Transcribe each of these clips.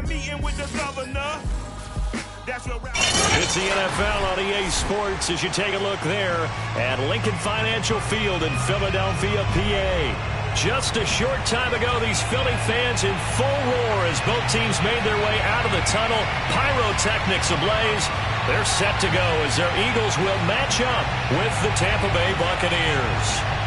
Meeting with the governor. It's the NFL on EA Sports as you take a look there at Lincoln Financial Field in Philadelphia, PA. Just a short time ago, these Philly fans in full roar as both teams made their way out of the tunnel. Pyrotechnics ablaze. They're set to go as their Eagles will match up with the Tampa Bay Buccaneers.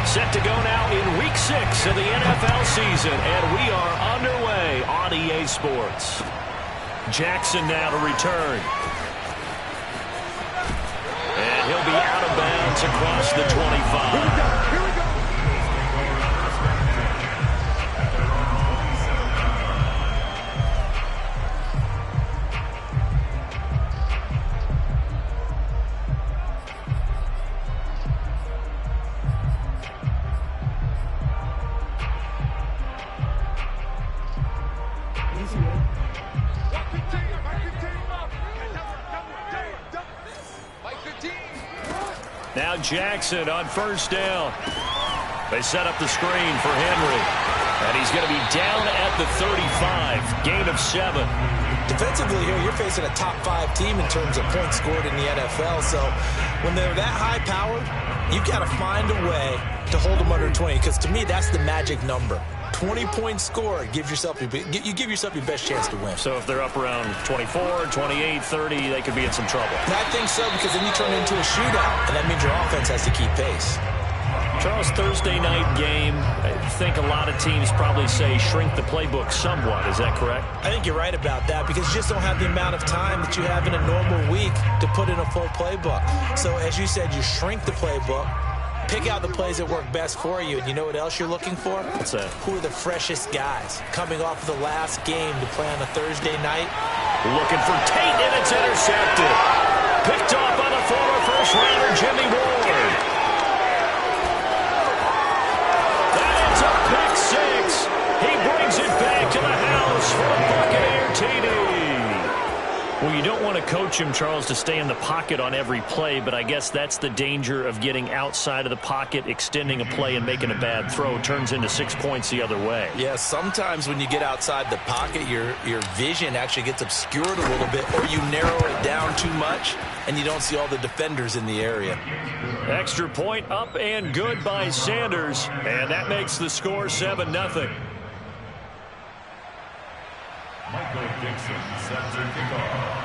Set to go now in Week 6 of the NFL season, and we are underway on EA Sports. Jackson now to return. And he'll be out of bounds across the 25. Here we go. Now Jackson on first down. They set up the screen for Henry. And he's going to be down at the 35. Gain of 7. Defensively here, you're facing a top 5 team in terms of points scored in the NFL. So when they're that high powered, you've got to find a way to hold them under 20. Because to me, that's the magic number. 20 points scored, you give yourself your best chance to win. So if they're up around 24, 28, 30, they could be in some trouble. And I think so, because then you turn it into a shootout, and that means your offense has to keep pace. Charles, Thursday night game, I think a lot of teams probably say shrink the playbook somewhat. Is that correct? I think you're right about that, because you just don't have the amount of time that you have in a normal week to put in a full playbook. So as you said, you shrink the playbook. Pick out the plays that work best for you. And you know what else you're looking for? What's that? Who are the freshest guys coming off of the last game to play on a Thursday night? Looking for Tate, and it's intercepted. Picked off by the former first-rounder Jimmy Ward. That is a pick 6. He brings it back to the house for a Buccaneer TD. Well, you don't want to coach him, Charles, to stay in the pocket on every play, but I guess that's the danger of getting outside of the pocket, extending a play, and making a bad throw. Turns into 6 points the other way. Yeah, sometimes when you get outside the pocket, your vision actually gets obscured a little bit, or you narrow it down too much, and you don't see all the defenders in the area. Extra point up and good by Sanders, and that makes the score 7-0. Michael Dixon sets her kickoff.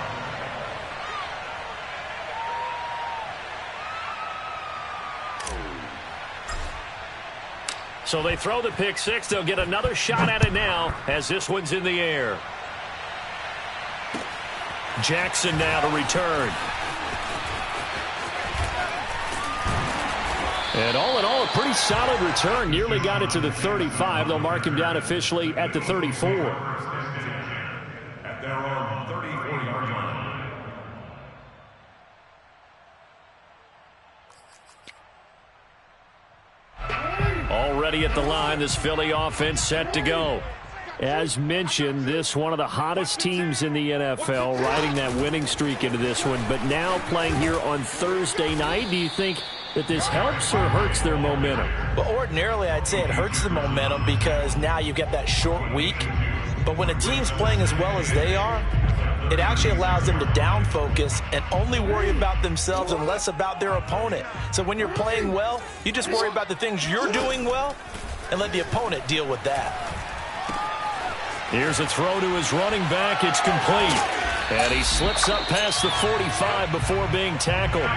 So they throw the pick 6. They'll get another shot at it now as this one's in the air. Jackson now to return. And all in all, a pretty solid return. Nearly got it to the 35. They'll mark him down officially at the 34. At their own 34-yard line. Already at the line, this Philly offense set to go. As mentioned, this one of the hottest teams in the NFL, riding that winning streak into this one, but now playing here on Thursday night. Do you think that this helps or hurts their momentum? Well, ordinarily, I'd say it hurts the momentum because now you've got that short week. But when a team's playing as well as they are, it actually allows them to down focus and only worry about themselves and less about their opponent. So when you're playing well, you just worry about the things you're doing well and let the opponent deal with that. Here's a throw to his running back. It's complete. And he slips up past the 45 before being tackled.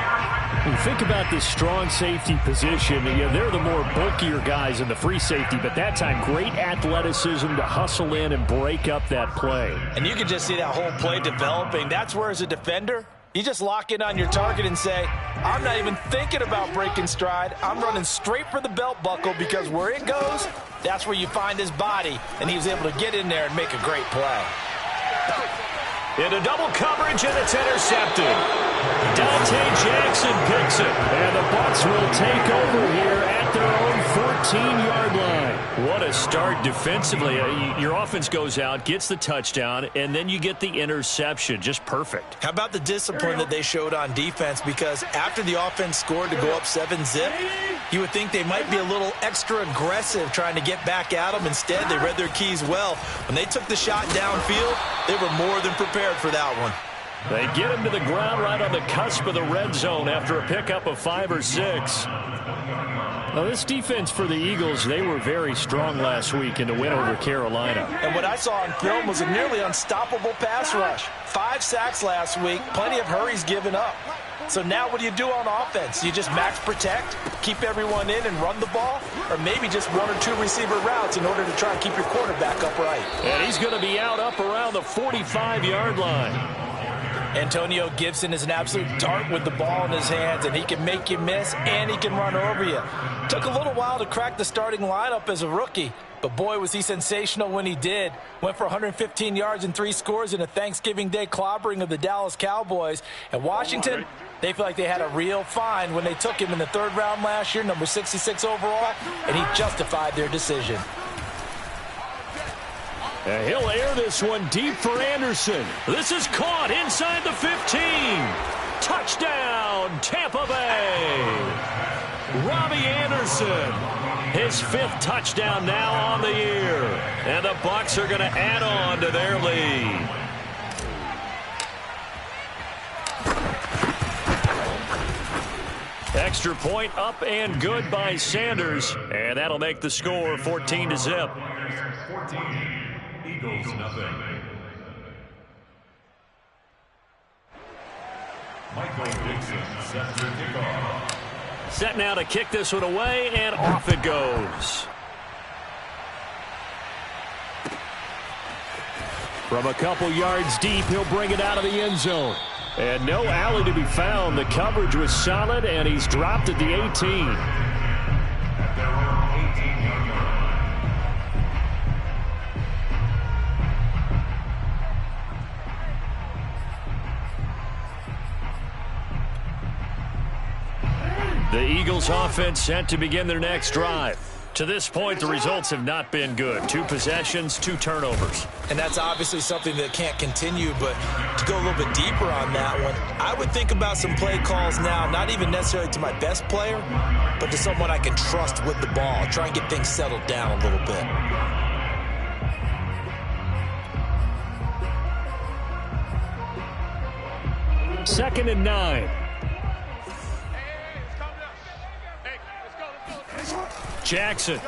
You think about this strong safety position. They're the more bulkier guys in the free safety, but that time great athleticism to hustle in and break up that play. And you can just see that whole play developing. That's where, as a defender, you just lock in on your target and say, I'm not even thinking about breaking stride. I'm running straight for the belt buckle because where it goes, that's where you find his body. And he was able to get in there and make a great play. Into double coverage, and it's intercepted. Dante Jackson picks it, and the Bucs will take over here at their own 14-yard line. What a start defensively. Your offense goes out, gets the touchdown, and then you get the interception. Just perfect. How about the discipline that they showed on defense? Because after the offense scored to go up 7-zip, you would think they might be a little extra aggressive trying to get back at them. Instead, they read their keys well. When they took the shot downfield, they were more than prepared for that one. They get him to the ground right on the cusp of the red zone after a pickup of 5 or 6. Now, this defense for the Eagles, they were very strong last week in the win over Carolina. And what I saw on film was a nearly unstoppable pass rush. 5 sacks last week, plenty of hurries given up. So now what do you do on offense? You just max protect, keep everyone in and run the ball, or maybe just 1 or 2 receiver routes in order to try and keep your quarterback upright. And he's going to be out up around the 45-yard line. Antonio Gibson is an absolute dart with the ball in his hands, and he can make you miss and he can run over you. Took a little while to crack the starting lineup as a rookie, but boy, was he sensational when he did. Went for 115 yards and 3 scores in a Thanksgiving Day clobbering of the Dallas Cowboys. And Washington, they feel like they had a real find when they took him in the 3rd round last year, number 66 overall, and he justified their decision. And he'll air this one deep for Anderson. This is caught inside the 15. Touchdown, Tampa Bay. Robbie Anderson, his 5th touchdown now on the year. And the Bucs are going to add on to their lead. Extra point up and good by Sanders. And that'll make the score 14-zip. 14. Eagles nothing. Michael Dixon set to kickoff. Set now to kick this one away, and off it goes. From a couple yards deep, he'll bring it out of the end zone. And no alley to be found. The coverage was solid, and he's dropped at the 18. At their own 18-yard line. The Eagles offense set to begin their next drive. To this point, the results have not been good. 2 possessions, 2 turnovers. And that's obviously something that can't continue, but to go a little bit deeper on that one, I would think about some play calls now, not even necessarily to my best player, but to someone I can trust with the ball. Try and get things settled down a little bit. Second and 9. Jackson.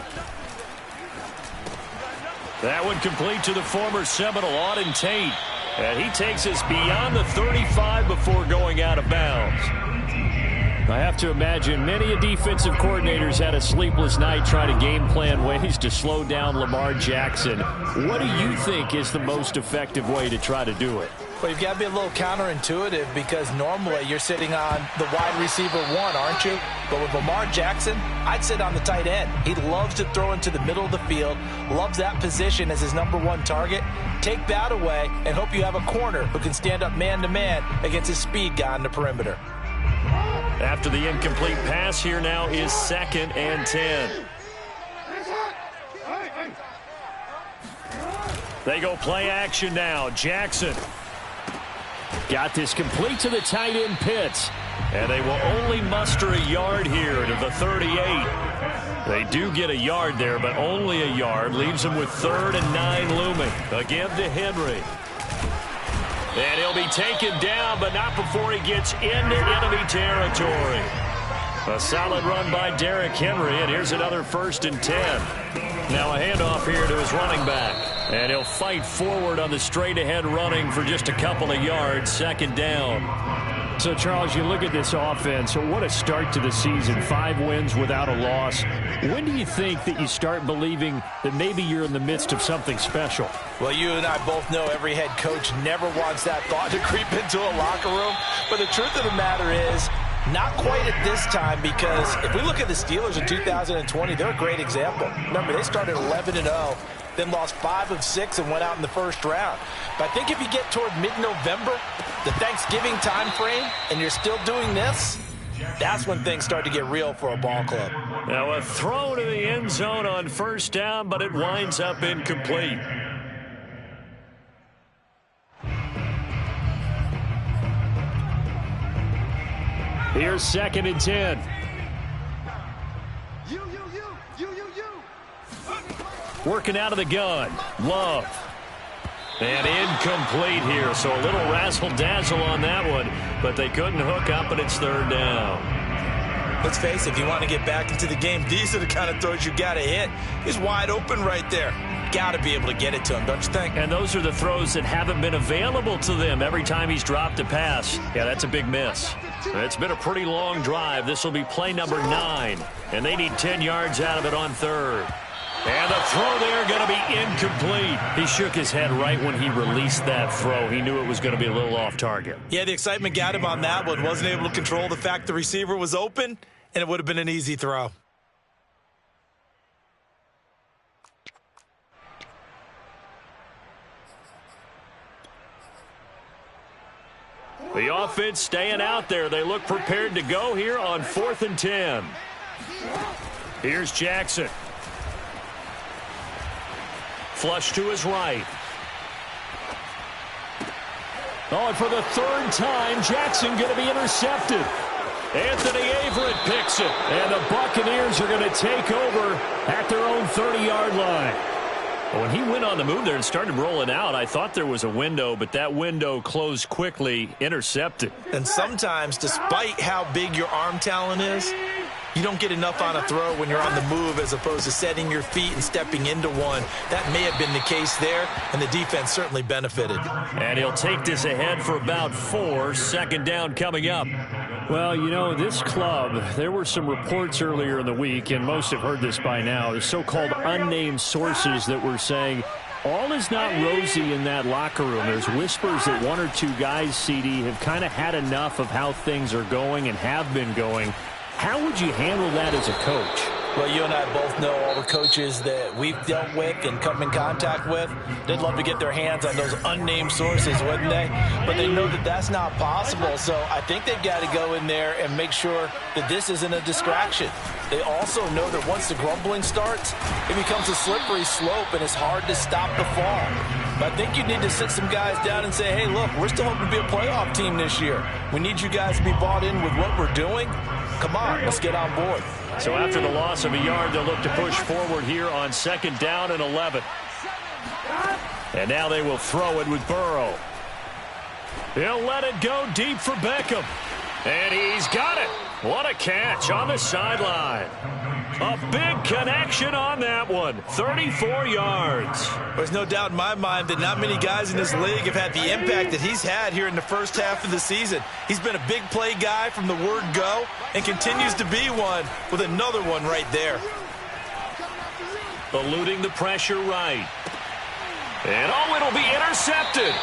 That one complete to the former Seminole, Auden Tate. And he takes us beyond the 35 before going out of bounds. I have to imagine many defensive coordinators had a sleepless night trying to game plan ways to slow down Lamar Jackson. What do you think is the most effective way to try to do it? Well, you've got to be a little counterintuitive because normally you're sitting on the wide receiver 1, aren't you? But with Lamar Jackson, I'd sit on the tight end. He loves to throw into the middle of the field, loves that position as his number 1 target. Take that away and hope you have a corner who can stand up man-to-man against his speed guy on the perimeter. After the incomplete pass, here now is 2nd and 10. They go play action now. Jackson got this complete to the tight end Pitts. And they will only muster a yard here to the 38. They do get a yard there, but only a yard. Leaves them with 3rd and 9 looming. Again to Henry. And he'll be taken down, but not before he gets into enemy territory. A solid run by Derrick Henry, and here's another 1st and 10. Now a handoff here to his running back. And he'll fight forward on the straight-ahead running for just a couple of yards, 2nd down. So, Charles, you look at this offense, what a start to the season, 5 wins without a loss. When do you think that you start believing that maybe you're in the midst of something special? Well, you and I both know every head coach never wants that thought to creep into a locker room. But the truth of the matter is, not quite at this time, because if we look at the Steelers in 2020, they're a great example. Remember, they started 11-0. Then lost 5 of 6 and went out in the 1st round. But I think if you get toward mid-November, the Thanksgiving time frame, and you're still doing this, that's when things start to get real for a ball club. Now a throw to the end zone on first down, but it winds up incomplete. Here's 2nd and 10. Working out of the gun. Love. And incomplete here, so a little razzle-dazzle on that one, but they couldn't hook up, and it's 3rd down. Let's face it, if you want to get back into the game, these are the kind of throws you got to hit. He's wide open right there. Got to be able to get it to him, don't you think? And those are the throws that haven't been available to them every time he's dropped a pass. Yeah, that's a big miss. It's been a pretty long drive. This will be play number 9, and they need 10 yards out of it on 3rd. And the throw there going to be incomplete. He shook his head right when he released that throw. He knew it was going to be a little off target. Yeah, the excitement got him on that one. Wasn't able to control the fact the receiver was open, and it would have been an easy throw. The offense staying out there. They look prepared to go here on 4th and 10. Here's Jackson. Flush to his right. Oh, and for the 3rd time, Jackson going to be intercepted. Anthony Averett picks it. And the Buccaneers are going to take over at their own 30-yard line. When he went on the move there and started rolling out, I thought there was a window, but that window closed quickly, intercepted. And sometimes, despite how big your arm talent is, you don't get enough on a throw when you're on the move as opposed to setting your feet and stepping into one. That may have been the case there, and the defense certainly benefited. And he'll take this ahead for about 4. 2nd down coming up. Well, you know, this club, there were some reports earlier in the week, and most have heard this by now, the so-called unnamed sources that were saying all is not rosy in that locker room. There's whispers that 1 or 2 guys, CD, have kind of had enough of how things are going and have been going. How would you handle that as a coach? Well, you and I both know all the coaches that we've dealt with and come in contact with. They'd love to get their hands on those unnamed sources, wouldn't they? But they know that that's not possible, so I think they've got to go in there and make sure that this isn't a distraction. They also know that once the grumbling starts, it becomes a slippery slope, and it's hard to stop the fall. But I think you need to sit some guys down and say, hey, look, we're still hoping to be a playoff team this year. We need you guys to be bought in with what we're doing. Come on, let's get on board. So after the loss of a yard, they'll look to push forward here on 2nd down and 11. And now they will throw it with Burrow. He'll let it go deep for Beckham. And he's got it. What a catch on the sideline. A big connection on that one. 34 yards. There's no doubt in my mind that not many guys in this league have had the impact that he's had here in the first half of the season. He's been a big play guy from the word go and continues to be one with another one right there. Eluding the pressure right. And oh, it'll be intercepted.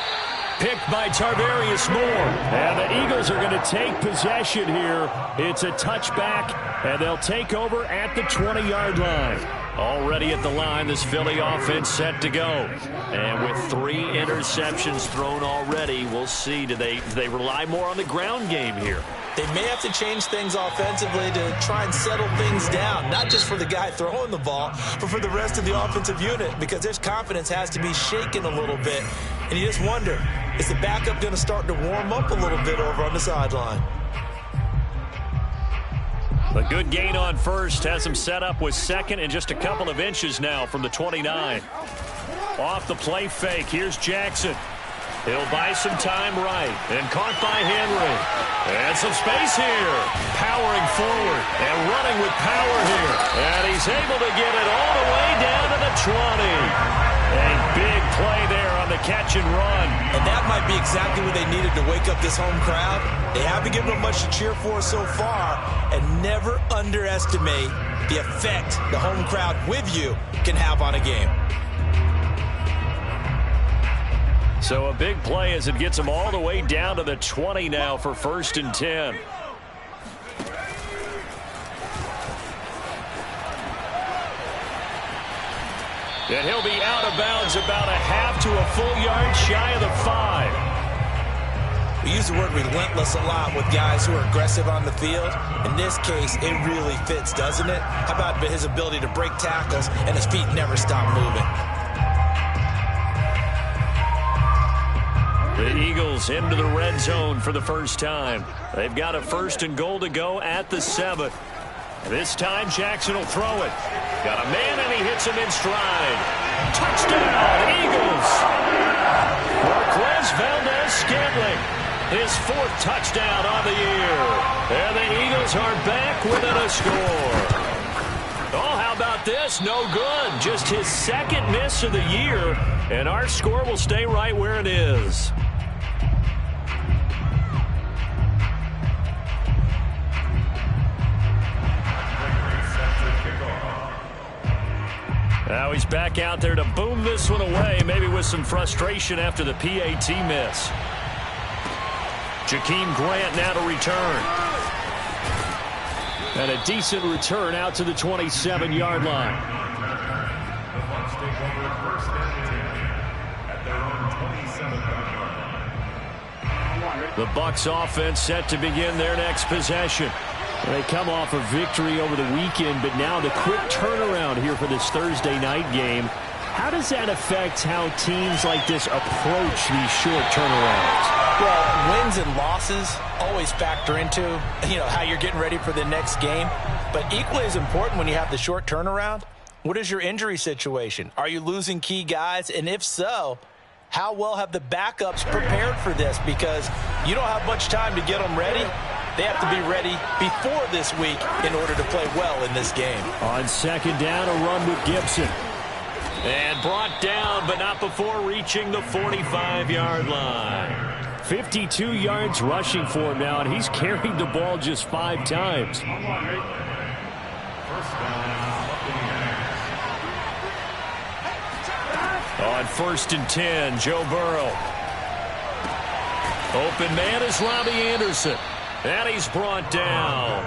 Picked by Tarvarius Moore. And the Eagles are going to take possession here. It's a touchback, and they'll take over at the 20-yard line. Already at the line, this Philly offense set to go. And with 3 interceptions thrown already, we'll see. Do they rely more on the ground game here? They may have to change things offensively to try and settle things down, not just for the guy throwing the ball, but for the rest of the offensive unit, because their confidence has to be shaken a little bit. And you just wonder, is the backup going to start to warm up a little bit over on the sideline? A good gain on first has him set up with 2nd and just a couple of inches now from the 29. Off the play fake, here's Jackson. He'll buy some time right, and caught by Henry. And some space here. Powering forward and running with power here. And he's able to get it all the way down to the 20. A big play there on the catch and run. And that might be exactly what they needed to wake up this home crowd. They haven't given them much to cheer for so far, and never underestimate the effect the home crowd with you can have on a game. So a big play as it gets them all the way down to the 20 now for 1st and 10. And he'll be out of bounds about a half to a full yard shy of the 5. We use the word relentless a lot with guys who are aggressive on the field. In this case, it really fits, doesn't it? How about his ability to break tackles and his feet never stop moving? The Eagles into the red zone for the first time. They've got a 1st and goal to go at the 7th. This time Jackson will throw it. Got a man and he hits him in stride. Touchdown, Eagles! Marquez Valdez-Scantling, his 4th touchdown on the year. And the Eagles are back within a score. Oh, how about this? No good. Just his 2nd miss of the year. And our score will stay right where it is. Now he's back out there to boom this one away, maybe with some frustration after the PAT miss. Jakeem Grant now to return. And a decent return out to the 27-yard line. The Bucs take over 1st and 10 at their own 27-yard line. The Bucs offense set to begin their next possession. They come off a victory over the weekend, but now the quick turnaround here for this Thursday night game. How does that affect how teams like this approach these short turnarounds? Well, wins and losses always factor into, how you're getting ready for the next game. But equally as important when you have the short turnaround, what is your injury situation? Are you losing key guys? And if so, how well have the backups prepared for this? Because you don't have much time to get them ready. They have to be ready before this week in order to play well in this game. On 2nd down, a run with Gibson. And brought down, but not before reaching the 45-yard line. 52 yards rushing for him now, and he's carried the ball just 5 times. On 1st and 10, Joe Burrow. Open man is Robbie Anderson. And he's brought down.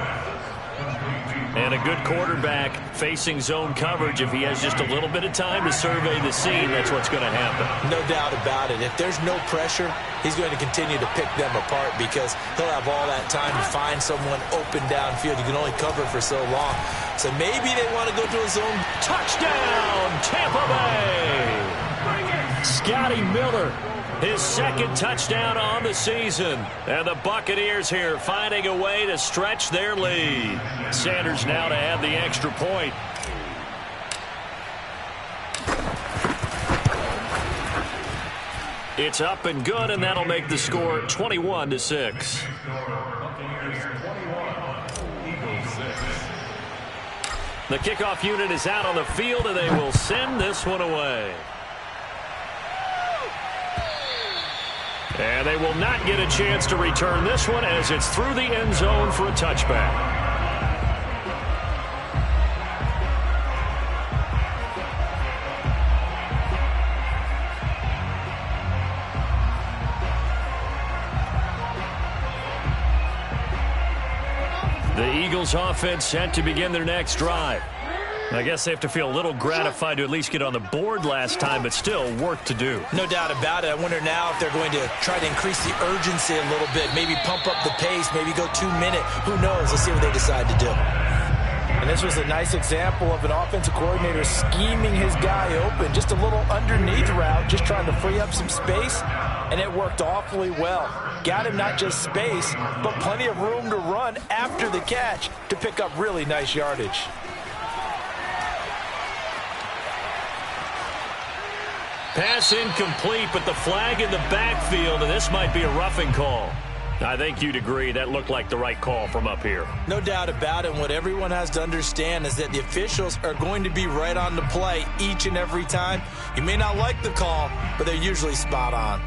And a good quarterback facing zone coverage. If he has just a little bit of time to survey the scene, that's what's going to happen. No doubt about it. If there's no pressure, he's going to continue to pick them apart because he'll have all that time to find someone open downfield. You can only cover for so long. So maybe they want to go to a zone. Touchdown, Tampa Bay! Scotty Miller, his 2nd touchdown on the season. And the Buccaneers here finding a way to stretch their lead. Sanders now to add the extra point. It's up and good, and that'll make the score 21-6. The kickoff unit is out on the field, and they will send this one away. And they will not get a chance to return this one as it's through the end zone for a touchback. The Eagles offense set to begin their next drive. I guess they have to feel a little gratified to at least get on the board last time, but still work to do. No doubt about it. I wonder now if they're going to try to increase the urgency a little bit, maybe pump up the pace, maybe go 2-minute. Who knows? Let's see what they decide to do. And this was a nice example of an offensive coordinator scheming his guy open. Just a little underneath route, just trying to free up some space, and it worked awfully well. Got him not just space, but plenty of room to run after the catch to pick up really nice yardage. Pass incomplete, but the flag in the backfield, and this might be a roughing call. I think you'd agree that looked like the right call from up here. No doubt about it. What everyone has to understand is that the officials are going to be right on the play each and every time. You may not like the call, but they're usually spot on.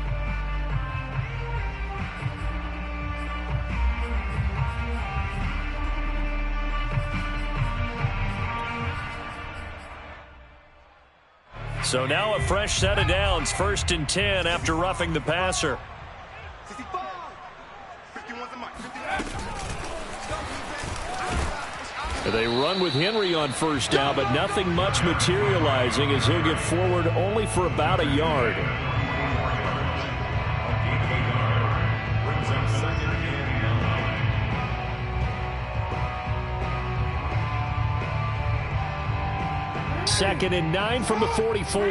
So now a fresh set of downs, 1st and 10 after roughing the passer. They run with Henry on 1st down, but nothing much materializing as he'll get forward only for about a yard. 2nd and 9 from the 44.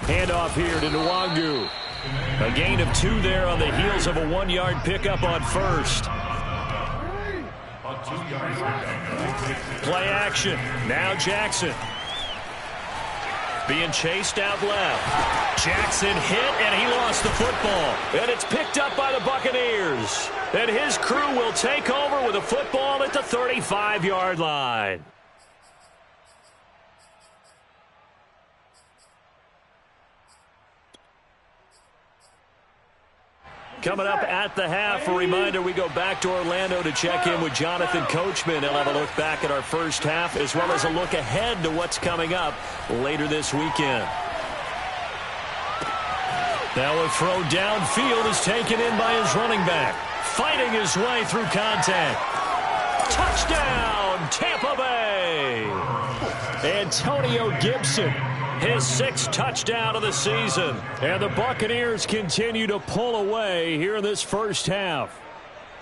Handoff here to Nwangu. A gain of 2 there on the heels of a 1-yard pickup on first. Play action. Now Jackson. Being chased out left. Jackson hit, and he lost the football. And it's picked up by the Buccaneers. And his crew will take over with a football at the 35-yard line. Coming up at the half, a reminder, we go back to Orlando to check in with Jonathan Coachman. He'll have a look back at our first half as well as a look ahead to what's coming up later this weekend. Now a throw downfield is taken in by his running back. Fighting his way through contact. Touchdown, Tampa Bay! Antonio Gibson. His 6th touchdown of the season. And the Buccaneers continue to pull away here in this first half.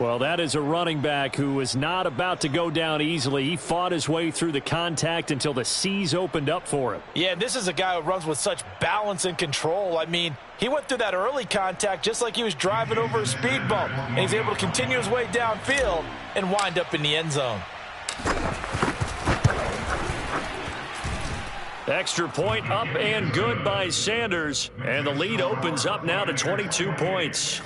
Well, that is a running back who is not about to go down easily. He fought his way through the contact until the seas opened up for him. Yeah, this is a guy who runs with such balance and control. I mean, he went through that early contact just like he was driving over a speed bump. And he's able to continue his way downfield and wind up in the end zone. Extra point up and good by Sanders. And the lead opens up now to 22 points.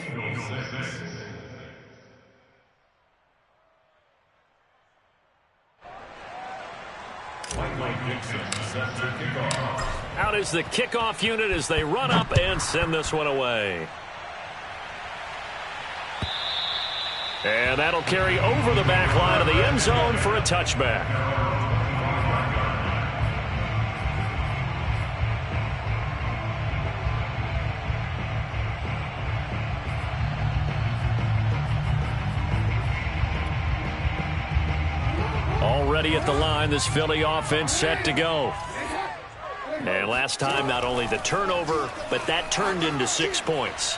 Out is the kickoff unit as they run up and send this one away. And that'll carry over the back line of the end zone for a touchback. Already at the line, this Philly offense set to go. And last time, not only the turnover, but that turned into 6 points.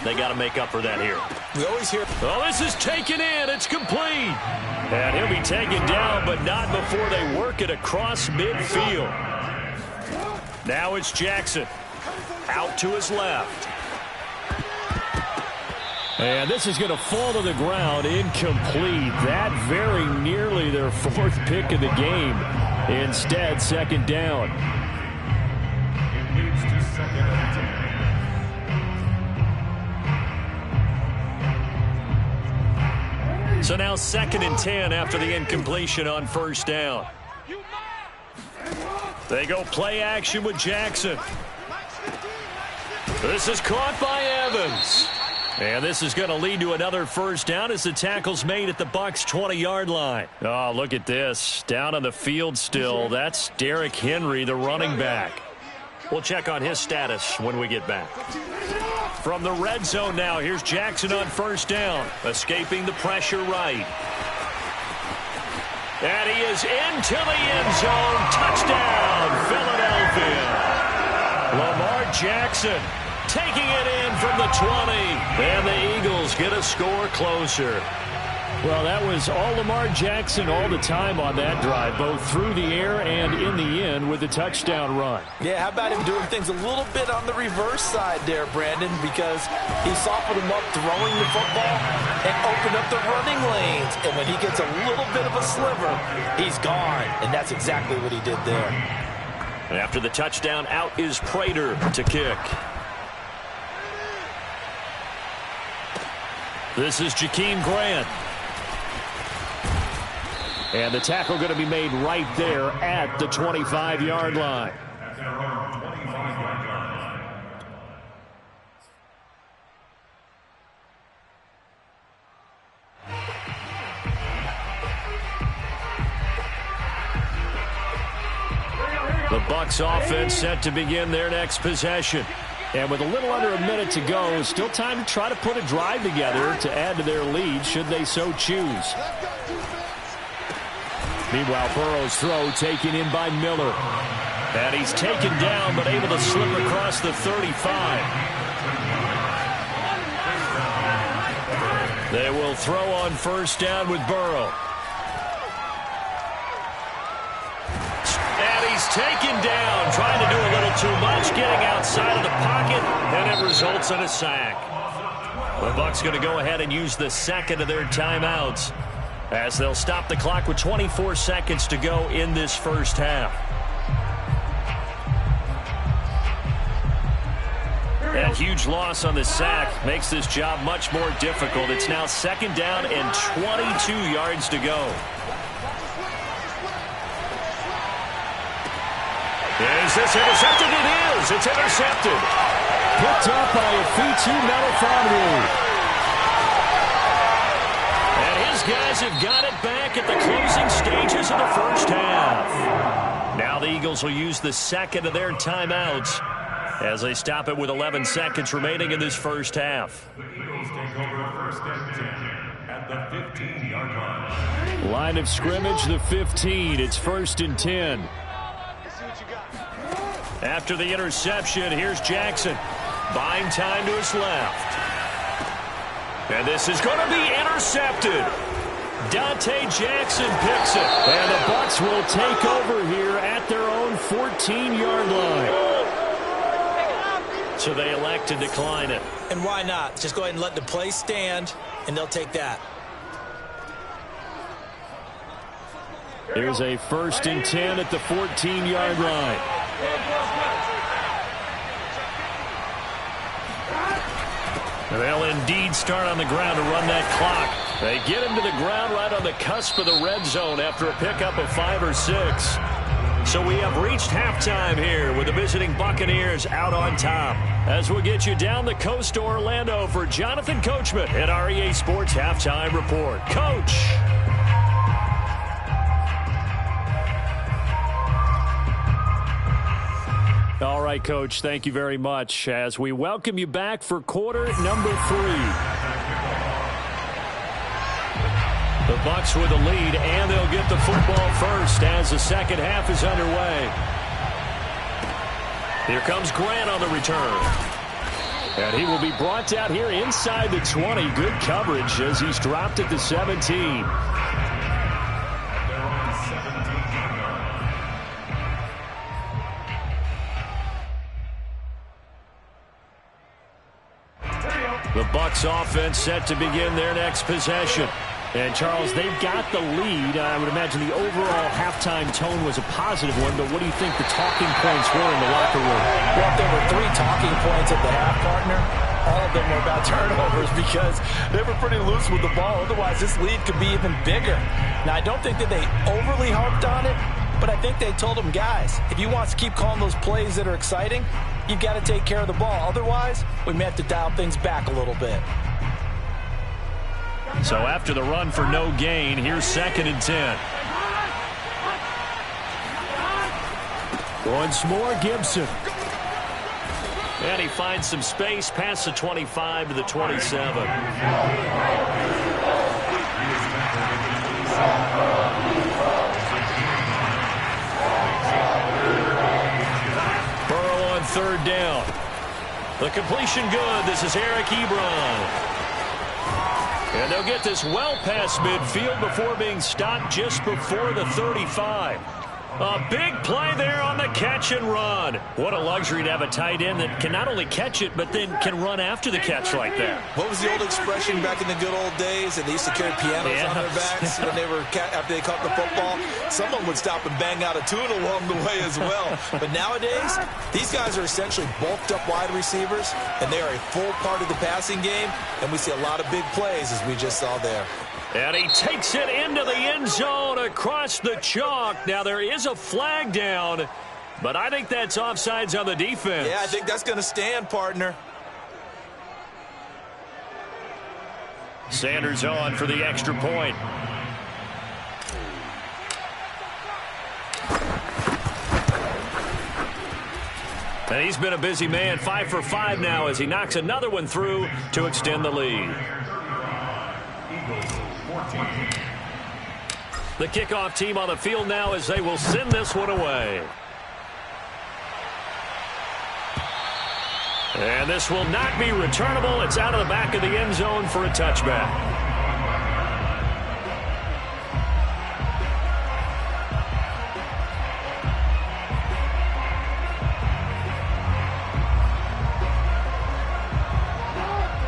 They got to make up for that here. We always hear... Oh, this is taken in. It's complete. And he'll be taken down, but not before they work it across midfield. Now it's Jackson. Out to his left. And this is going to fall to the ground, incomplete. That very nearly their 4th pick of the game. Instead, 2nd down. It leads to 2nd and 10. So now 2nd and 10 after the incompletion on 1st down. They go play action with Jackson. This is caught by Evans. And this is going to lead to another 1st down as the tackle's made at the Bucs 20-yard line. Oh, look at this. Down on the field still. That's Derrick Henry, the running back. We'll check on his status when we get back. From the red zone now, here's Jackson on 1st down. Escaping the pressure right. And he is into the end zone. Touchdown, Philadelphia. Lamar Jackson taking it in from the 20. And the Eagles get a score closer. Well, that was all Lamar Jackson all the time on that drive, both through the air and in the end with the touchdown run. Yeah, how about him doing things a little bit on the reverse side there, Brandon, because he softened him up throwing the football and opened up the running lanes. And when he gets a little bit of a sliver, he's gone. And that's exactly what he did there. And after the touchdown, out is Prater to kick. This is Jakeem Grant. And the tackle going to be made right there at the 25-yard line. At their own 25-yard line. The Bucs offense set to begin their next possession. And with a little under a minute to go, still time to try to put a drive together to add to their lead should they so choose. Meanwhile, Burrow's throw taken in by Miller. And he's taken down but able to slip across the 35. They will throw on 1st down with Burrow. He's taken down, trying to do a little too much, getting outside of the pocket, and it results in a sack. The Bucs going to go ahead and use the second of their timeouts as they'll stop the clock with 24 seconds to go in this first half. That huge loss on the sack makes this job much more difficult. It's now second down and 22 yards to go. Is this intercepted? It is. It's intercepted. Picked up by Afitu Melifonwu. And his guys have got it back at the closing stages of the first half. Now the Eagles will use the second of their timeouts as they stop it with 11 seconds remaining in this first half. The Eagles take over first and 10 at the 15-yard line. Line of scrimmage, the 15. It's first and 10. After the interception, here's Jackson. Buying time to his left. And this is going to be intercepted. Dante Jackson picks it. And the Bucs will take over here at their own 14-yard line. So they elect to decline it. And why not? Just go ahead and let the play stand, and they'll take that. Here's a first and 10 at the 14-yard line. They'll indeed start on the ground to run that clock. They get him to the ground right on the cusp of the red zone after a pickup of 5 or 6. So we have reached halftime here with the visiting Buccaneers out on top. As we'll get you down the coast to Orlando for Jonathan Coachman at our EA Sports Halftime Report. Coach. All right, Coach, thank you very much as we welcome you back for quarter number 3. The Bucs with the lead, and they'll get the football first as the second half is underway. Here comes Grant on the return. And he will be brought down here inside the 20. Good coverage as he's dropped at the 17. The Bucs offense set to begin their next possession. And, Charles, they've got the lead. I would imagine the overall halftime tone was a positive one, but what do you think the talking points were in the locker room? Well, if there were 3 talking points at the half, partner, all of them were about turnovers because they were pretty loose with the ball. Otherwise, this lead could be even bigger. Now, I don't think that they overly harped on it, but I think they told them, guys, if you want to keep calling those plays that are exciting, you've got to take care of the ball. Otherwise, we may have to dial things back a little bit. So after the run for no gain, here's second and 10. Once more, Gibson. And he finds some space past the 25 to the 27. Burrow on third down. The completion good. This is Eric Ebron. And they'll get this well past midfield before being stopped just before the 35. A big play there on the catch and run. What a luxury to have a tight end that can not only catch it, but then can run after the catch like that. What was the old expression back in the good old days? And they used to carry pianos on their backs when they were after they caught the football. Someone would stop and bang out a tune along the way as well. But nowadays, these guys are essentially bulked up wide receivers, and they are a full part of the passing game. And we see a lot of big plays, as we just saw there. And he takes it into the end zone across the chalk. Now, there is a flag down, but I think that's offsides on the defense. Yeah, I think that's going to stand, partner. Sanders on for the extra point. And he's been a busy man, 5 for 5 now as he knocks another one through to extend the lead. The kickoff team on the field now as they will send this one away. And this will not be returnable. It's out of the back of the end zone for a touchback.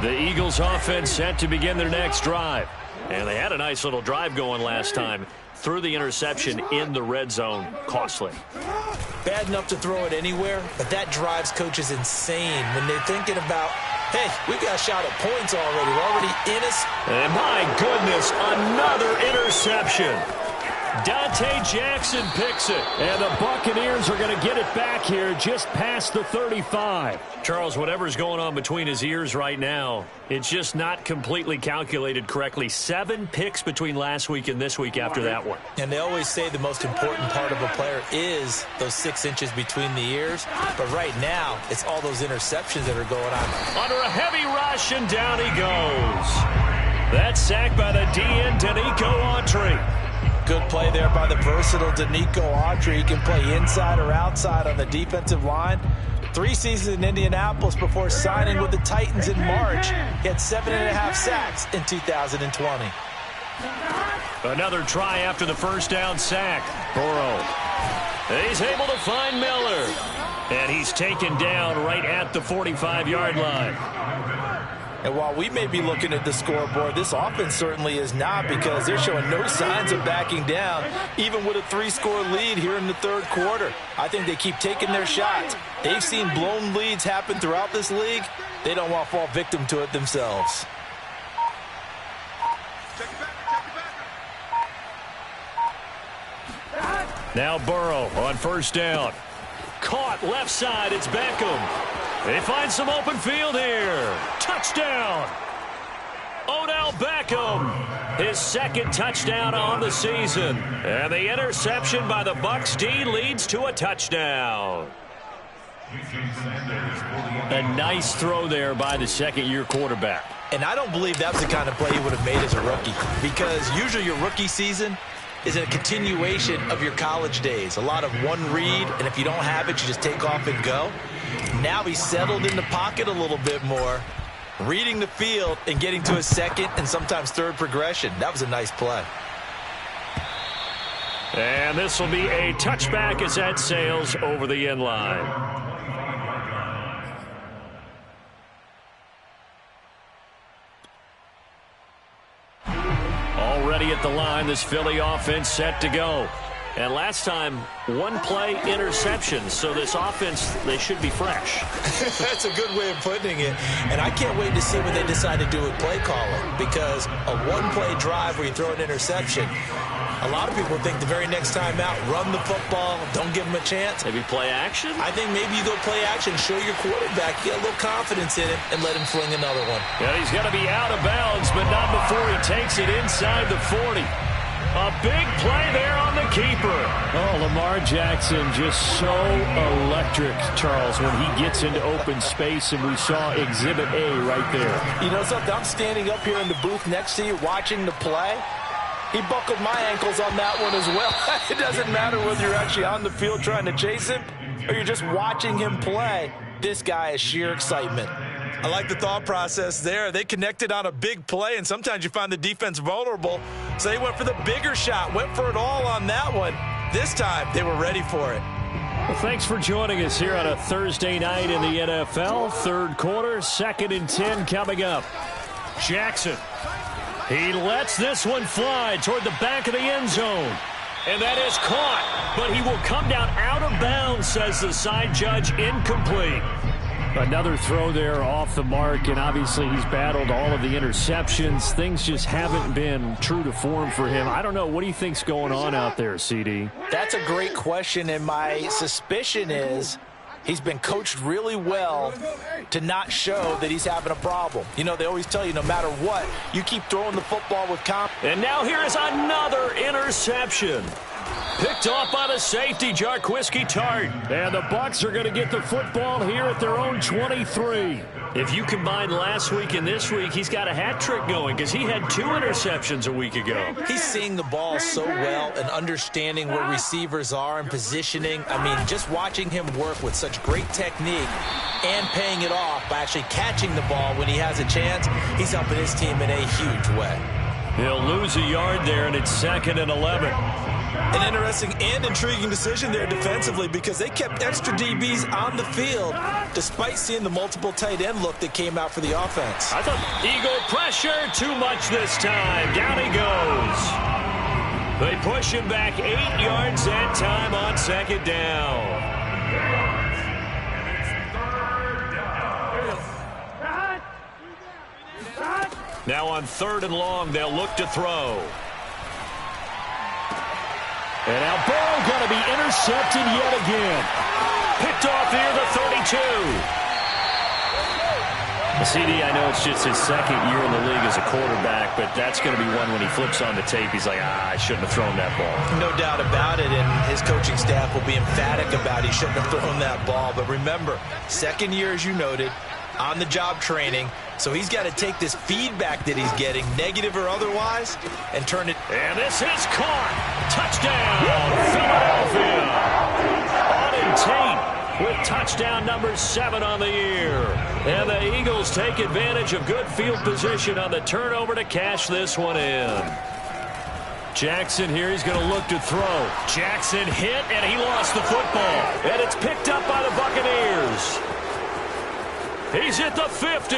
The Eagles offense set to begin their next drive. And they had a nice little drive going last time. Threw the interception in the red zone. Costly. Bad enough to throw it anywhere, but that drives coaches insane when they're thinking about, hey, we got a shot at points already. We're already in us. And my goodness, another interception. Dante Jackson picks it. And the Buccaneers are going to get it back here just past the 35. Charles, whatever's going on between his ears right now, it's just not completely calculated correctly. 7 picks between last week and this week after that one. And they always say the most important part of a player is those 6 inches between the ears. But right now, it's all those interceptions that are going on. Under a heavy rush, and down he goes. That sack by the DN, Danico Autry. Good play there by the versatile Danico Autry. He can play inside or outside on the defensive line. 3 seasons in Indianapolis before signing with the Titans in March. He had 7.5 sacks in 2020. Another try after the first down sack. Burrow. He's able to find Miller. And he's taken down right at the 45-yard line. And while we may be looking at the scoreboard, this offense certainly is not, because they're showing no signs of backing down, even with a 3-score lead here in the third quarter. I think they keep taking their shots. They've seen blown leads happen throughout this league. They don't want to fall victim to it themselves. Now Burrow on first down. Caught left side. It's Beckham. They find some open field here. Touchdown. Odell Beckham. His second touchdown on the season. And the interception by the Bucs D leads to a touchdown. A nice throw there by the second-year quarterback. And I don't believe that's the kind of play he would have made as a rookie, because usually your rookie season is a continuation of your college days. A lot of one read, and if you don't have it, you just take off and go. Now he's settled in the pocket a little bit more, reading the field and getting to his second and sometimes third progression. That was a nice play. And this will be a touchback as that sails over the end line. Already at the line, this Philly offense set to go. And last time, 1-play interception. So this offense, they should be fresh. That's a good way of putting it. And I can't wait to see what they decide to do with play calling, because a 1-play drive where you throw an interception, a lot of people think the very next time out, run the football, don't give them a chance. Maybe play action? I think maybe you go play action, show your quarterback, get a little confidence in him, and let him fling another one. Yeah, he's going to be out of bounds, but not before he takes it inside the 40. A big play there on the keeper. Oh, Lamar Jackson just so electric, Charles, when he gets into open space, and we saw Exhibit A right there. You know something? I'm standing up here in the booth next to you watching the play. He buckled my ankles on that one as well. It doesn't matter whether you're actually on the field trying to chase him or you're just watching him play. This guy is sheer excitement. I like the thought process there. They connected on a big play, and sometimes you find the defense vulnerable. So they went for the bigger shot, went for it all on that one. This time, they were ready for it. Well, thanks for joining us here on a Thursday night in the NFL. Third quarter, 2nd and 10 coming up. Jackson. He lets this one fly toward the back of the end zone. And that is caught. But he will come down out of bounds, says the side judge. Incomplete. Another throw there off the mark, and obviously he's battled all of the interceptions. Things just haven't been true to form for him. I don't know. What do you think's going on out there, CD? That's a great question, and my suspicion is he's been coached really well to not show that he's having a problem. You know, they always tell you no matter what, you keep throwing the football with confidence. And now here is another interception. Picked off by the safety, Jarquiski Tart. And the Bucs are going to get the football here at their own 23. If you combine last week and this week, he's got a hat trick going because he had 2 interceptions a week ago. He's seeing the ball so well and understanding where receivers are and positioning. I mean, just watching him work with such great technique and paying it off by actually catching the ball when he has a chance, he's helping his team in a huge way. He'll lose a yard there, and it's 2nd and 11. An interesting and intriguing decision there defensively because they kept extra DBs on the field despite seeing the multiple tight end look that came out for the offense. I thought Eagle pressure, too much this time. Down he goes. They push him back 8 yards that time on second down. Now on 3rd and long, they'll look to throw. And now Burrow going to be intercepted yet again. Picked off near the 32. CD, I know it's just his 2nd year in the league as a quarterback, but that's going to be one when he flips on the tape, he's like, I shouldn't have thrown that ball. No doubt about it, and his coaching staff will be emphatic about he shouldn't have thrown that ball. But remember, 2nd year, as you noted, on-the-job training, so he's got to take this feedback that he's getting, negative or otherwise, and turn it. And this is caught. Touchdown, Philadelphia. Auden Tate with touchdown number 7 on the year. And the Eagles take advantage of good field position on the turnover to cash this one in. Jackson here, he's going to look to throw. Jackson hit, and he lost the football. And it's picked up by the Buccaneers. He's at the 50,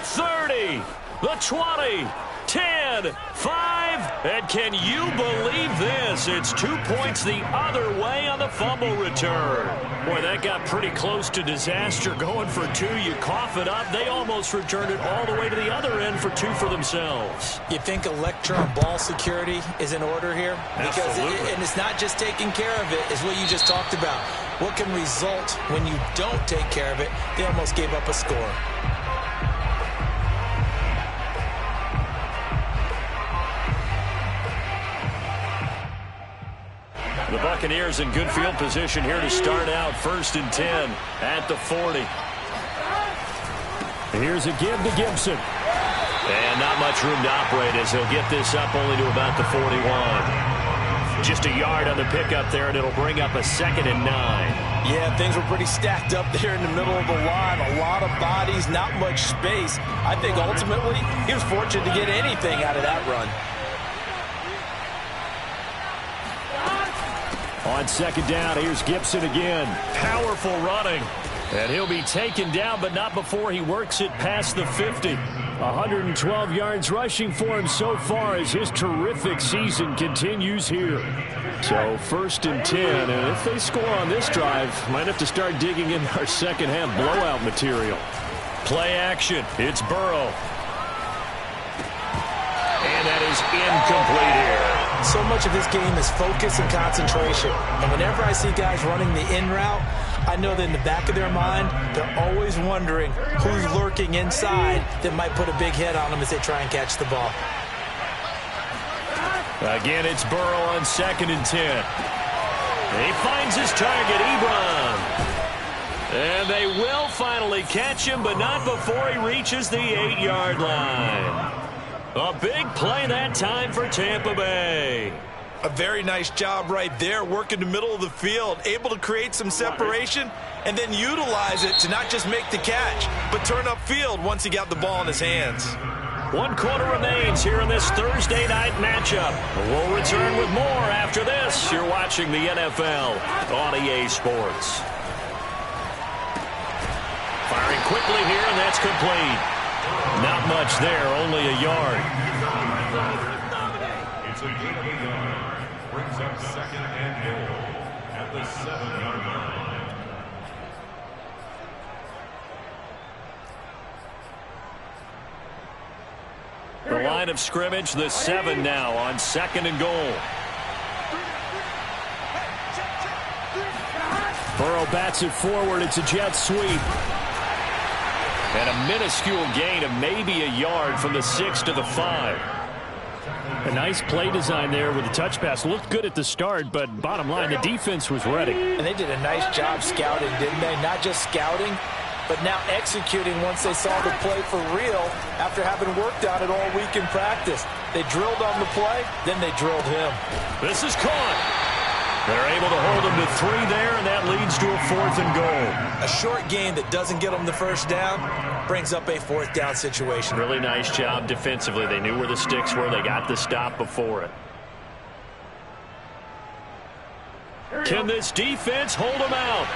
30, the 20, 10, 5, and can you believe this? It's 2 points the other way on the fumble return. Boy, that got pretty close to disaster. Going for 2, you cough it up. They almost returned it all the way to the other end for 2 for themselves. You think electron ball security is in order here? Because and it's not just taking care of it, it's what you just talked about. What can result when you don't take care of it? They almost gave up a score. The Buccaneers in good field position here to start out. 1st and 10 at the 40. Here's a give to Gibson. And not much room to operate as he'll get this up only to about the 41. Just a yard on the pickup there, and it'll bring up a 2nd and 9. Yeah, things were pretty stacked up there in the middle of the line. A lot of bodies, not much space. I think ultimately he was fortunate to get anything out of that run. On 2nd down, here's Gibson again. Powerful running. And he'll be taken down, but not before he works it past the 50. 112 yards rushing for him so far as his terrific season continues here. So 1st and 10, and if they score on this drive, might have to start digging in our second half blowout material. Play action. It's Burrow. And that is incomplete here. So much of his game is focus and concentration. And whenever I see guys running the in route, I know that in the back of their mind, they're always wondering who's lurking inside that might put a big hit on them as they try and catch the ball. Again, it's Burrow on 2nd and 10. He finds his target, Ebron. And they will finally catch him, but not before he reaches the 8-yard line. A big play that time for Tampa Bay. A very nice job right there, working the middle of the field, able to create some separation and then utilize it to not just make the catch, but turn upfield once he got the ball in his hands. 1 quarter remains here in this Thursday night matchup. We'll return with more after this. You're watching the NFL on EA Sports. Firing quickly here, and that's complete. Not much there, only a yard. It's a gain of a yard. Brings up 2nd and goal at the 7-yard line. The line of scrimmage, the 7 now on 2nd and goal. Burrow bats it forward. It's a jet sweep. And a minuscule gain of maybe a yard from the 6 to the 5. A nice play design there with the touch pass. Looked good at the start, but bottom line, the defense was ready. And they did a nice job scouting, didn't they? Not just scouting, but now executing once they saw the play for real after having worked on it all week in practice. They drilled on the play, then they drilled him. This is caught. They're able to hold him to 3 there, and that leads to a 4th and goal. A short game that doesn't get them the first down brings up a 4th down situation. Really nice job defensively. They knew where the sticks were. They got the stop before it. Can this defense hold them out?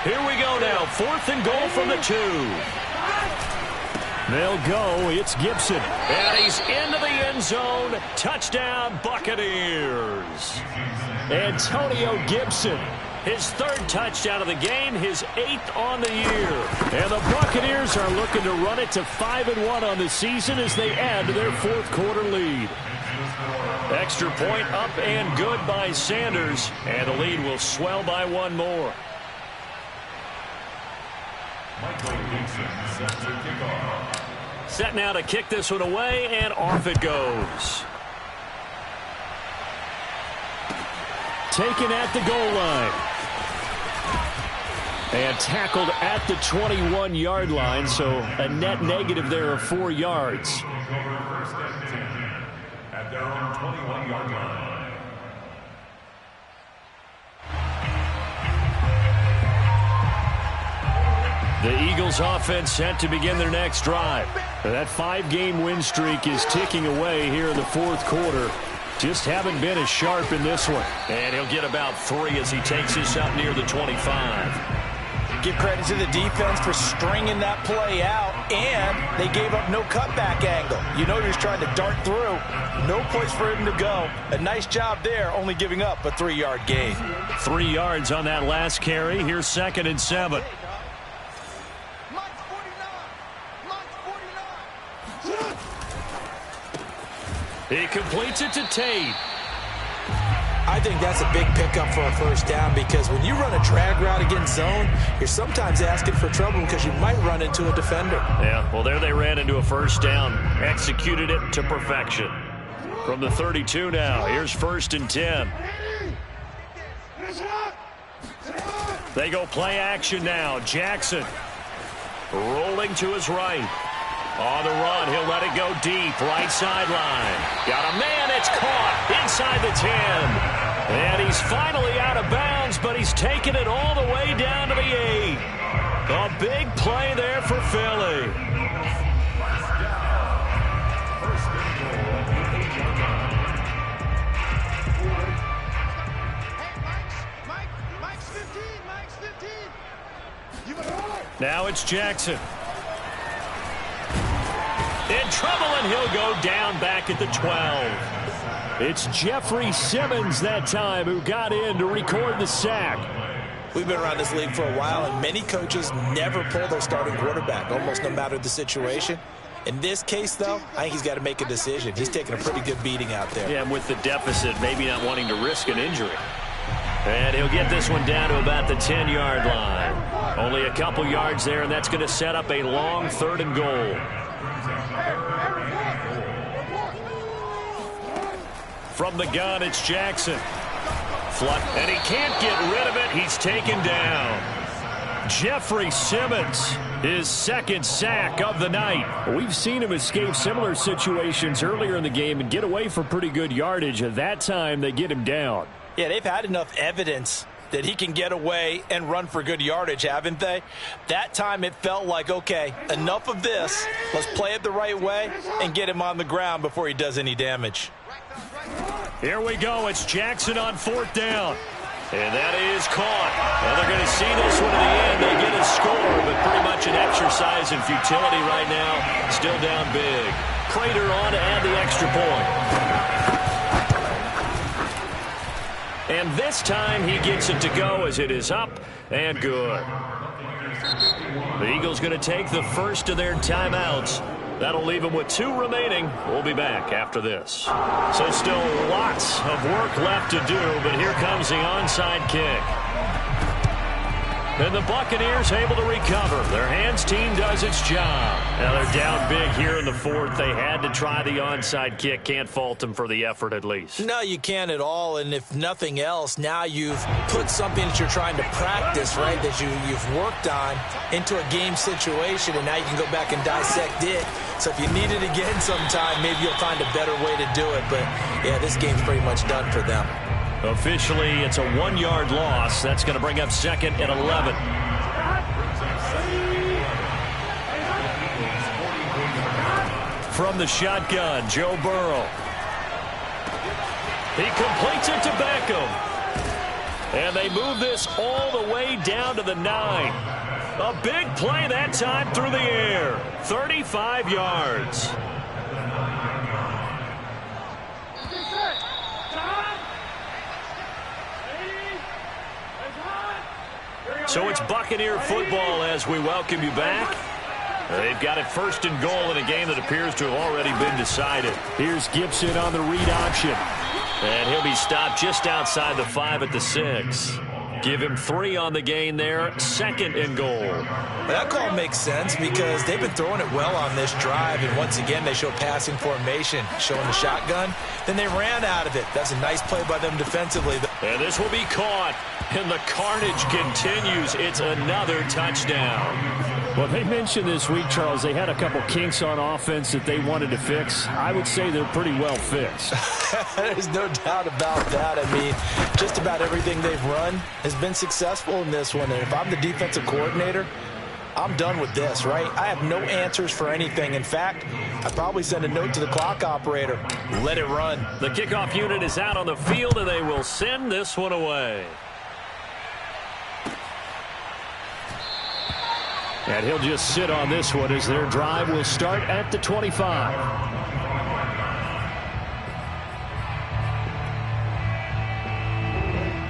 Here we go now. 4th and goal from the 2. They'll go. It's Gibson. And he's into the end zone. Touchdown, Buccaneers. Antonio Gibson. His 3rd touchdown of the game, his 8th on the year. And the Buccaneers are looking to run it to 5-1 on the season as they add to their 4th quarter lead. Extra point up and good by Sanders. And the lead will swell by 1 more. Set now to kick this one away, and off it goes. Taken at the goal line. And tackled at the 21-yard line, so a net negative there of 4 yards. At their own 21-yard line. The Eagles offense set to begin their next drive. That 5-game win streak is ticking away here in the 4th quarter. Just haven't been as sharp in this one. And he'll get about 3 as he takes this up near the 25. Give credit to the defense for stringing that play out, and they gave up no cutback angle. You know he was trying to dart through. No place for him to go. A nice job there, only giving up a 3-yard gain. 3 yards on that last carry. Here's 2nd and 7. He completes it to Tate. I think that's a big pickup for a 1st down, because when you run a drag route against zone, you're sometimes asking for trouble because you might run into a defender. Yeah, well, there they ran into a 1st down. Executed it to perfection. From the 32 now, here's 1st and 10. They go play action now. Jackson rolling to his right. On the run, he'll let it go deep, right sideline. Got a man, it's caught inside the 10. And he's finally out of bounds, but he's taken it all the way down to the 8. A big play there for Philly. Now it's Jackson. In trouble, and he'll go down back at the 12. It's Jeffrey Simmons that time who got in to record the sack. We've been around this league for a while, and many coaches never pull their starting quarterback, almost no matter the situation. In this case, though, I think he's got to make a decision. He's taking a pretty good beating out there. Yeah, and with the deficit, maybe not wanting to risk an injury. And he'll get this one down to about the 10-yard line. Only a couple yards there, and that's going to set up a long 3rd and goal. From the gun, it's Jackson. And he can't get rid of it. He's taken down. Jeffrey Simmons, his 2nd sack of the night. We've seen him escape similar situations earlier in the game and get away for pretty good yardage. At that time, they get him down. Yeah, they've had enough evidence that he can get away and run for good yardage, haven't they? That time it felt like, okay, enough of this. Let's play it the right way and get him on the ground before he does any damage. Here we go. It's Jackson on 4th down. And that is caught. Well, they're going to see this one to the end. They get a score, but pretty much an exercise in futility right now. Still down big. Prater on to add the extra point. And this time he gets it to go as it is up and good. The Eagles going to take the first of their timeouts. That'll leave them with 2 remaining. We'll be back after this. So still lots of work left to do, but here comes the onside kick. And the Buccaneers able to recover. Their hands team does its job. Now they're down big here in the 4th. They had to try the onside kick. Can't fault them for the effort at least. No, you can't at all. And if nothing else, now you've put something that you're trying to practice, right, that you've worked on into a game situation, and now you can go back and dissect it. So if you need it again sometime, maybe you'll find a better way to do it. But, yeah, this game's pretty much done for them. Officially, it's a 1-yard loss. That's going to bring up 2nd and 11. From the shotgun, Joe Burrow. He completes it to Beckham. And they move this all the way down to the 9. A big play that time through the air. 35 yards. So it's Buccaneer football as we welcome you back. They've got it 1st and goal in a game that appears to have already been decided. Here's Gibson on the read option. And he'll be stopped just outside the 5 at the 6. Give him 3 on the gain there. 2nd and goal. That call makes sense because they've been throwing it well on this drive, and once again they show passing formation, showing the shotgun. Then they ran out of it. That's a nice play by them defensively. And this will be caught, and the carnage continues. It's another touchdown. Well, they mentioned this week, Charles, they had a couple kinks on offense that they wanted to fix. I would say they're pretty well fixed. There's no doubt about that. I mean, just about everything they've run has been successful in this one. And if I'm the defensive coordinator, I'm done with this, right? I have no answers for anything. In fact, I'd probably send a note to the clock operator. Let it run. The kickoff unit is out on the field, and they will send this one away. And he'll just sit on this one as their drive will start at the 25.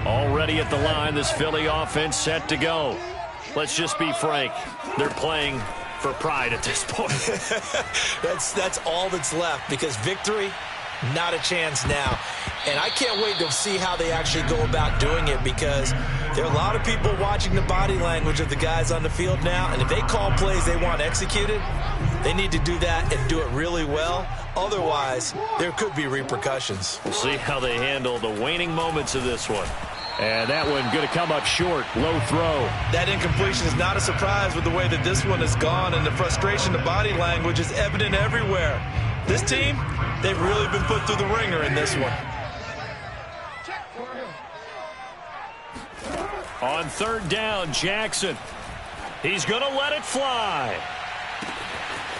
Already at the line, this Philly offense set to go. Let's just be frank. They're playing for pride at this point. That's all that's left because victory, not a chance now. And I can't wait to see how they actually go about doing it because there are a lot of people watching the body language of the guys on the field now. And if they call plays they want executed, they need to do that and do it really well. Otherwise, there could be repercussions. We'll see how they handle the waning moments of this one. And that one going to come up short. Low throw. That incompletion is not a surprise with the way that this one has gone, and the frustration, the body language is evident everywhere. This team, they've really been put through the ringer in this one. On 3rd down, Jackson. He's going to let it fly.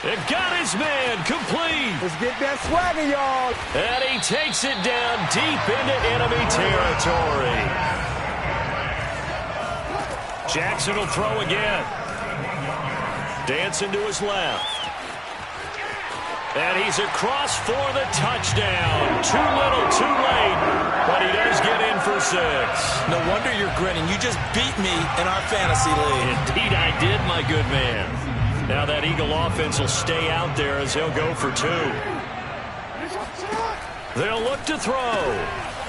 It got his man complete. Let's get that swagger, y'all. And he takes it down deep into enemy territory. Jackson will throw again. Dancing to his left. And he's across for the touchdown. Too little, too late. But he does get in for 6. No wonder you're grinning. You just beat me in our fantasy league. Indeed I did, my good man. Now that Eagle offense will stay out there as he'll go for 2. They'll look to throw.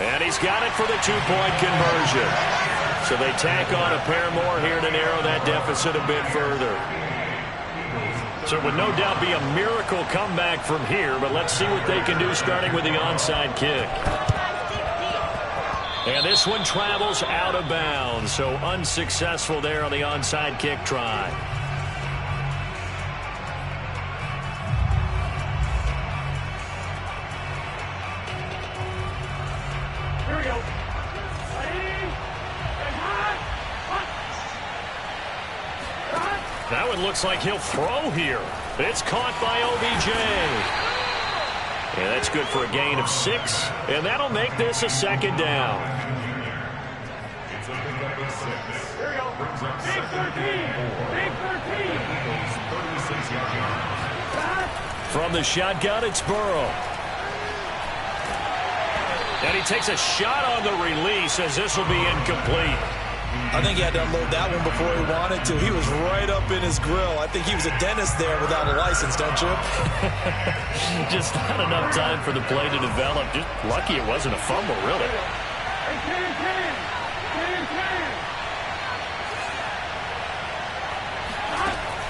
And he's got it for the 2-point conversion. So they tack on a pair more here to narrow that deficit a bit further. So it would no doubt be a miracle comeback from here, but let's see what they can do starting with the onside kick. And this one travels out of bounds, so unsuccessful there on the onside kick try. Here we go. That one looks like he'll throw here. It's caught by OBJ. And that's good for a gain of 6. And that'll make this a 2nd down. It's a pickup of 6. Here we go. Brings up Big 13. Big 13. Eagles 36 yards. From the shotgun, it's Burrow. And he takes a shot on the release as this will be incomplete. I think he had to unload that one before he wanted to. He was right up in his grill. I think he was a dentist there without a license, don't you? Just not enough time for the play to develop. Just lucky it wasn't a fumble, really.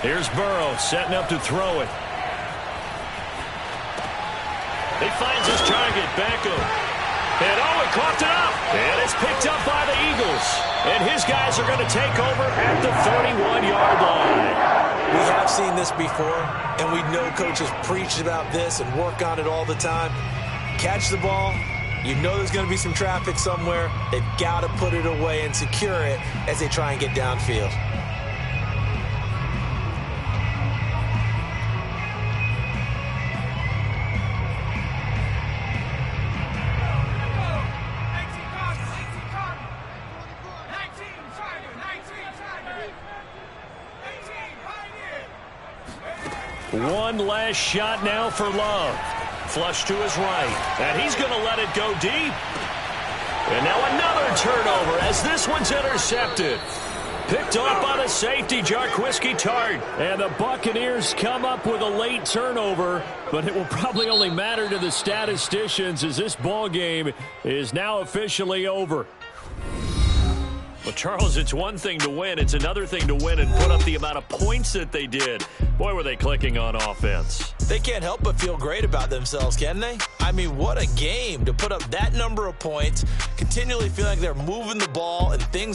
Here's Burrow setting up to throw it. He finds his target, Beckham. And he coughed it up. And it's picked up by the Eagles. And his guys are going to take over at the 31-yard line. We have seen this before, and we know coaches preach about this and work on it all the time. Catch the ball. You know there's going to be some traffic somewhere. They've got to put it away and secure it as they try and get downfield. One last shot now for Love. Flush to his right. And he's going to let it go deep. And now another turnover as this one's intercepted. Picked off by the safety, Jarquiski Tart. And the Buccaneers come up with a late turnover, but it will probably only matter to the statisticians as this ball game is now officially over. Well, Charles, it's one thing to win. It's another thing to win and put up the amount of points that they did. Boy, were they clicking on offense. They can't help but feel great about themselves, can they? I mean, what a game to put up that number of points, continually feeling like they're moving the ball and things